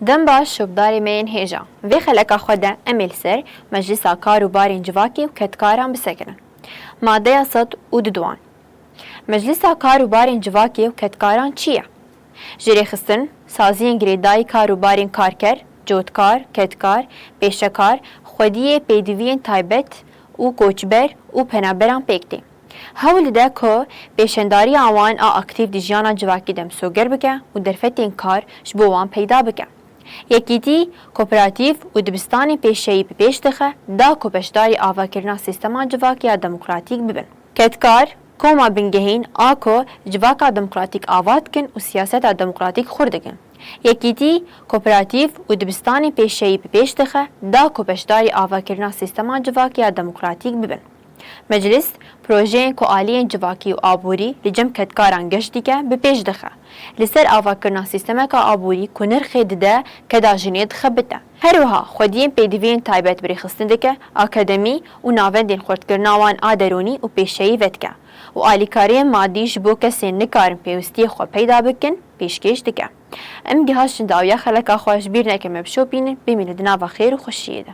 دم باش شبداري مين هيجا في خلقا خدا امل سر مجلسا كارو بارين جواكي وكتكاران بسكنن مادة صد وددوان مجلسا كارو بارين جواكي وكتكاران چیه؟ جری خستن سازین گریدای کارو بارین کارکر جوتکار کتکار پیشکار خودی پیدوین تایبت و کوچبر و پنابران پکتی هول ده که پیشنداری آوان اکتیو دی جانا جواکی دم سوگر بکه و درفتین کار جبوان پیدا بکه یکیتی کوپراتیو و دبستانی پیشهی پیش دخه دا کوپشداری آوا کرنا سیستما جواکی دموکراتیک ببن کتکار کوما بنگهین آکو جواکا دموکراتیک آوات کن و سیاست دموکراتیک خوردگن یکیتی کوپراتیو و دبستانی پیشهی پیش دخه دا کوپشداری آوا کرنا سیستما جواکی دموکراتیک ببن مجلس پروژه کوآلیین جواکی و آبوری لجم کتکاران گشتی که به پیش دخه لسر آوا کرنا سیستما که آبوری کنر خید ده کدا جنید خبته هر وها خودین پیدوین تایبت بری خستنده که اکادمی و ناوندین خورد کرناوان آدرونی و پیشهی ود که و آلیکاری مادی جبو کسی نکارن پیوستی خو پیدا بکن پیشکش دکه ام گهاش داویا خلقا خوش بیر نکم بشو بینن بمینه دنا و خیر و خوشیده